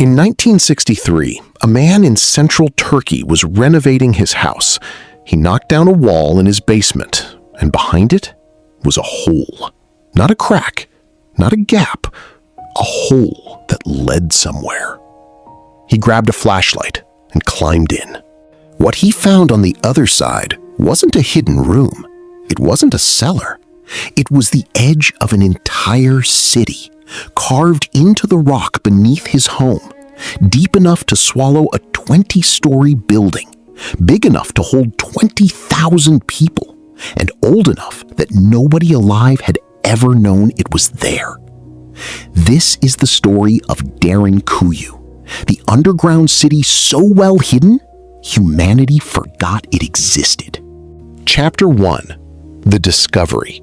In 1963, a man in central Turkey was renovating his house. He knocked down a wall in his basement, and behind it was a hole. Not a crack, not a gap, a hole that led somewhere. He grabbed a flashlight and climbed in. What he found on the other side wasn't a hidden room. It wasn't a cellar. It was the edge of an entire city, carved into the rock beneath his home, deep enough to swallow a 20-story building, big enough to hold 20,000 people, and old enough that nobody alive had ever known it was there. This is the story of Derinkuyu, the underground city so well hidden, humanity forgot it existed. Chapter 1: The Discovery.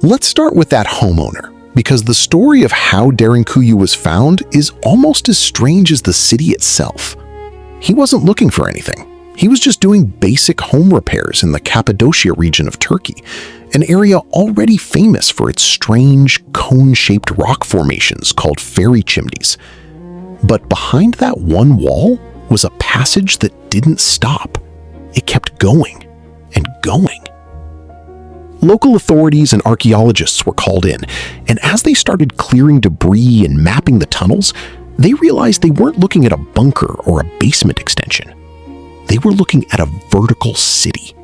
Let's start with that homeowner, because the story of how Derinkuyu was found is almost as strange as the city itself. He wasn't looking for anything. He was just doing basic home repairs in the Cappadocia region of Turkey, an area already famous for its strange, cone-shaped rock formations called fairy chimneys. But behind that one wall was a passage that didn't stop. It kept going and going. Local authorities and archaeologists were called in, and as they started clearing debris and mapping the tunnels, they realized they weren't looking at a bunker or a basement extension. They were looking at a vertical city,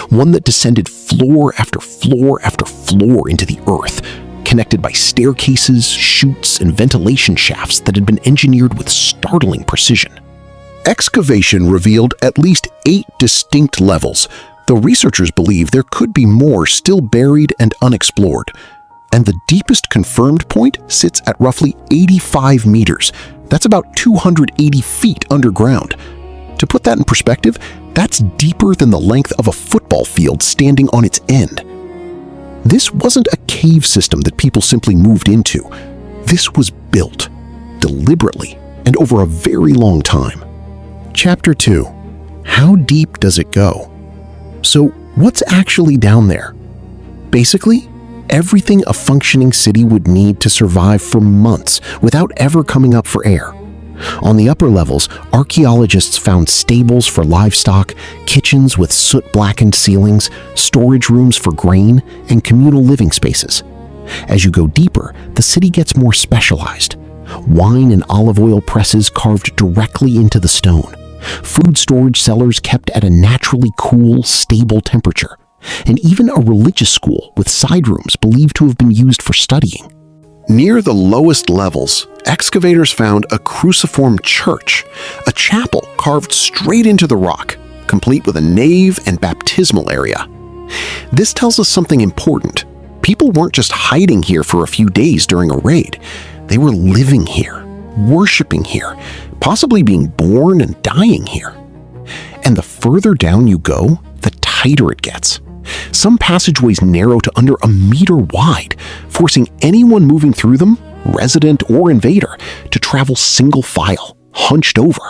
one that descended floor after floor after floor into the earth, connected by staircases, chutes, and ventilation shafts that had been engineered with startling precision. Excavation revealed at least 8 distinct levels, though researchers believe there could be more still buried and unexplored. And the deepest confirmed point sits at roughly 85 meters. That's about 280 feet underground. To put that in perspective, that's deeper than the length of a football field standing on its end. This wasn't a cave system that people simply moved into. This was built, deliberately, and over a very long time. Chapter 2: How deep does it go? So, what's actually down there? Basically, everything a functioning city would need to survive for months without ever coming up for air. On the upper levels, archaeologists found stables for livestock, kitchens with soot-blackened ceilings, storage rooms for grain, and communal living spaces. As you go deeper, the city gets more specialized. Wine and olive oil presses carved directly into the stone. Food storage cellars kept at a naturally cool, stable temperature, and even a religious school with side rooms believed to have been used for studying. Near the lowest levels, excavators found a cruciform church, a chapel carved straight into the rock, complete with a nave and baptismal area. This tells us something important. People weren't just hiding here for a few days during a raid. They were living here, worshiping here, possibly being born and dying here. And the further down you go, the tighter it gets. Some passageways narrow to under a meter wide, forcing anyone moving through them, resident or invader, to travel single file, hunched over.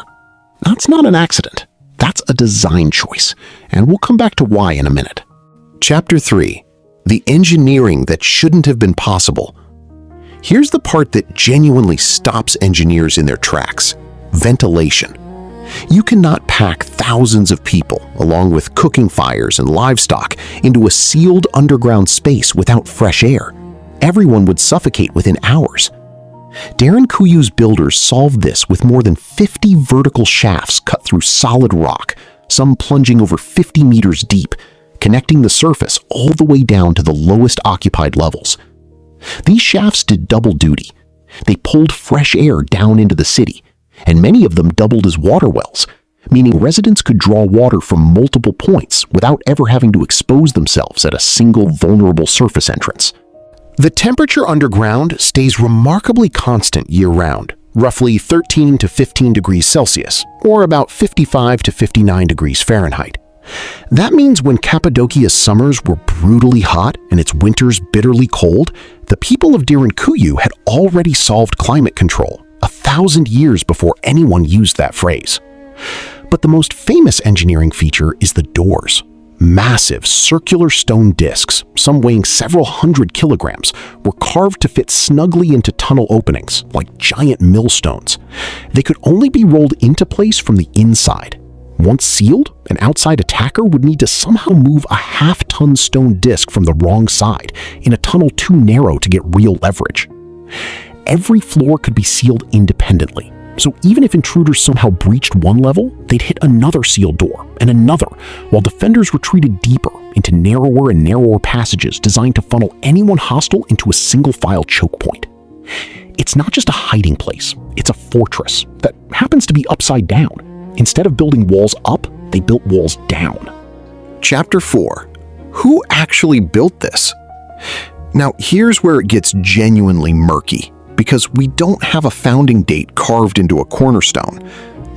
That's not an accident. That's a design choice, and we'll come back to why in a minute. Chapter 3: The engineering that shouldn't have been possible. Here's the part that genuinely stops engineers in their tracks: ventilation. You cannot pack thousands of people, along with cooking fires and livestock, into a sealed underground space without fresh air. Everyone would suffocate within hours. Derinkuyu's builders solved this with more than 50 vertical shafts cut through solid rock, some plunging over 50 meters deep, connecting the surface all the way down to the lowest occupied levels. These shafts did double duty. They pulled fresh air down into the city, and many of them doubled as water wells, meaning residents could draw water from multiple points without ever having to expose themselves at a single vulnerable surface entrance. The temperature underground stays remarkably constant year-round, roughly 13 to 15 degrees Celsius, or about 55 to 59 degrees Fahrenheit. That means when Cappadocia's summers were brutally hot and its winters bitterly cold, the people of Derinkuyu had already solved climate control 1,000 years before anyone used that phrase. But the most famous engineering feature is the doors. Massive circular stone discs, some weighing several hundred kilograms, were carved to fit snugly into tunnel openings, like giant millstones. They could only be rolled into place from the inside. Once sealed, an outside attacker would need to somehow move a half-ton stone disc from the wrong side in a tunnel too narrow to get real leverage. Every floor could be sealed independently, so even if intruders somehow breached one level, they'd hit another sealed door and another, while defenders retreated deeper into narrower and narrower passages designed to funnel anyone hostile into a single-file choke point. It's not just a hiding place, it's a fortress that happens to be upside down. Instead of building walls up, they built walls down. Chapter 4. Who actually built this? Now, here's where it gets genuinely murky, because we don't have a founding date carved into a cornerstone.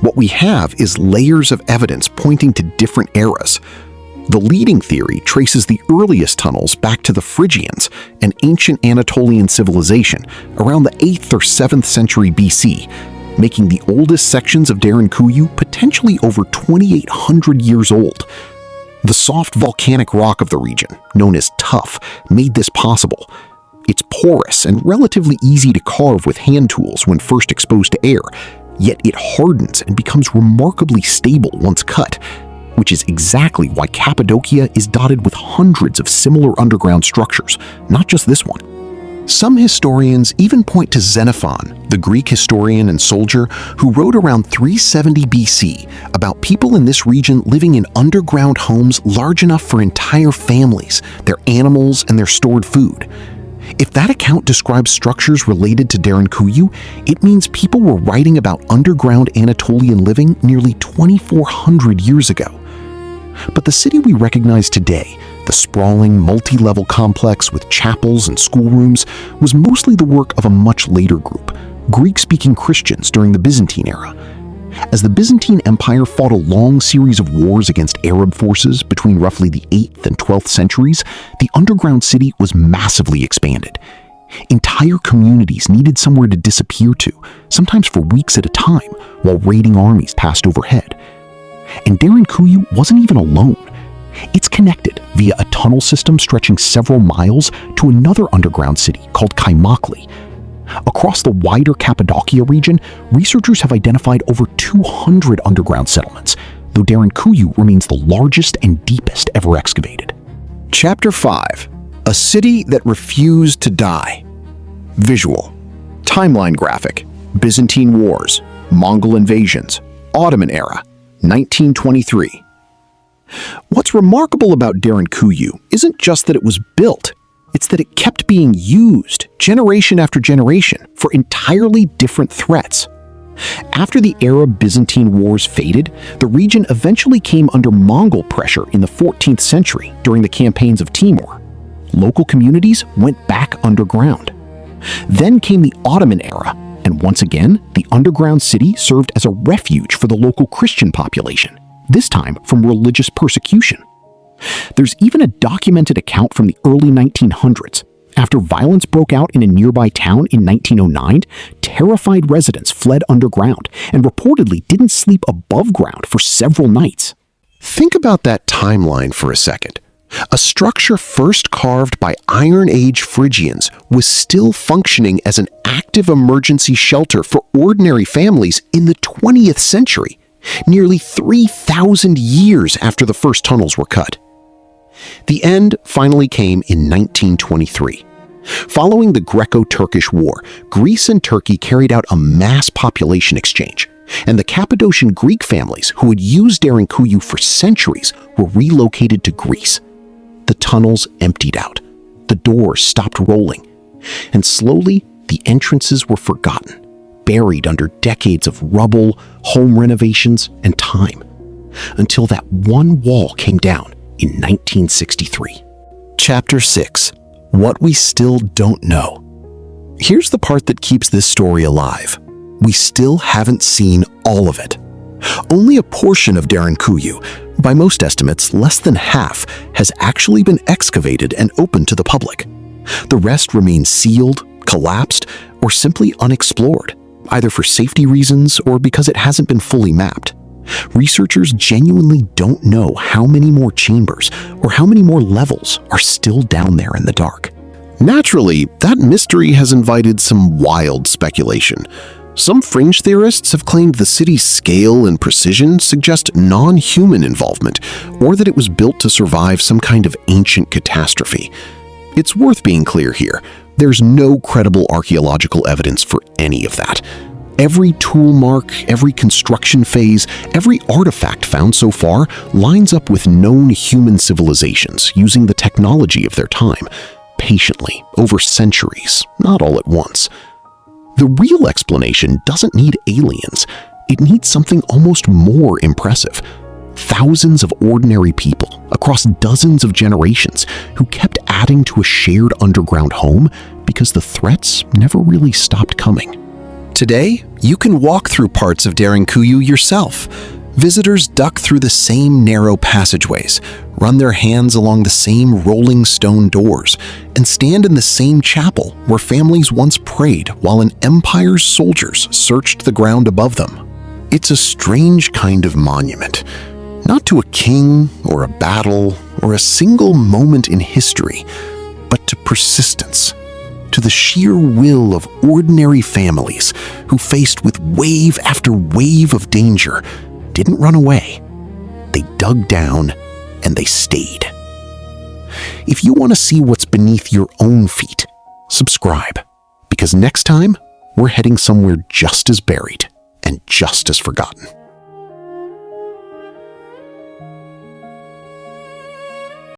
What we have is layers of evidence pointing to different eras. The leading theory traces the earliest tunnels back to the Phrygians, an ancient Anatolian civilization, around the 8th or 7th century BC, making the oldest sections of Derinkuyu potentially over 2,800 years old. The soft volcanic rock of the region, known as tuff, made this possible. It's porous and relatively easy to carve with hand tools when first exposed to air, yet it hardens and becomes remarkably stable once cut, which is exactly why Cappadocia is dotted with hundreds of similar underground structures, not just this one. Some historians even point to Xenophon, the Greek historian and soldier who wrote around 370 BC about people in this region living in underground homes large enough for entire families, their animals, and their stored food. If that account describes structures related to Derinkuyu, it means people were writing about underground Anatolian living nearly 2,400 years ago. But the city we recognize today, the sprawling, multi-level complex with chapels and schoolrooms, was mostly the work of a much later group, Greek-speaking Christians during the Byzantine era. As the Byzantine Empire fought a long series of wars against Arab forces between roughly the 8th and 12th centuries, the underground city was massively expanded. Entire communities needed somewhere to disappear to, sometimes for weeks at a time, while raiding armies passed overhead. And Derinkuyu wasn't even alone. It's connected via a tunnel system stretching several miles to another underground city called Kaimakli. Across the wider Cappadocia region, researchers have identified over 200 underground settlements, though Derinkuyu remains the largest and deepest ever excavated. Chapter 5. A city that refused to die. Visual. Timeline graphic. Byzantine Wars. Mongol invasions. Ottoman era. 1923. What's remarkable about Derinkuyu isn't just that it was built, it's that it kept being used generation after generation for entirely different threats. After the Arab-Byzantine wars faded, the region eventually came under Mongol pressure in the 14th century during the campaigns of Timur. Local communities went back underground. Then came the Ottoman era, and once again, the underground city served as a refuge for the local Christian population, this time from religious persecution. There's even a documented account from the early 1900s. After violence broke out in a nearby town in 1909, terrified residents fled underground and reportedly didn't sleep above ground for several nights. Think about that timeline for a second. A structure first carved by Iron Age Phrygians was still functioning as an active emergency shelter for ordinary families in the 20th century, nearly 3,000 years after the first tunnels were cut. The end finally came in 1923. Following the Greco-Turkish War, Greece and Turkey carried out a mass population exchange, and the Cappadocian Greek families who had used Derinkuyu for centuries were relocated to Greece. The tunnels emptied out, the doors stopped rolling, and slowly the entrances were forgotten, buried under decades of rubble, home renovations, and time, until that one wall came down in 1963. Chapter 6. What we still don't know. Here's the part that keeps this story alive. We still haven't seen all of it. Only a portion of Derinkuyu, by most estimates less than half, has actually been excavated and opened to the public. The rest remains sealed, collapsed, or simply unexplored, either for safety reasons or because it hasn't been fully mapped. Researchers genuinely don't know how many more chambers or how many more levels are still down there in the dark. Naturally, that mystery has invited some wild speculation. Some fringe theorists have claimed the city's scale and precision suggest non-human involvement, or that it was built to survive some kind of ancient catastrophe. It's worth being clear here, there's no credible archaeological evidence for any of that. Every tool mark, every construction phase, every artifact found so far lines up with known human civilizations using the technology of their time, patiently, over centuries, not all at once. The real explanation doesn't need aliens. It needs something almost more impressive. Thousands of ordinary people across dozens of generations who kept adding to a shared underground home because the threats never really stopped coming. Today, you can walk through parts of Derinkuyu yourself. Visitors duck through the same narrow passageways, run their hands along the same rolling stone doors, and stand in the same chapel where families once prayed while an empire's soldiers searched the ground above them. It's a strange kind of monument, not to a king or a battle or a single moment in history, but to persistence, to the sheer will of ordinary families who, faced with wave after wave of danger, didn't run away. They dug down and they stayed. If you want to see what's beneath your own feet, subscribe, because next time we're heading somewhere just as buried and just as forgotten.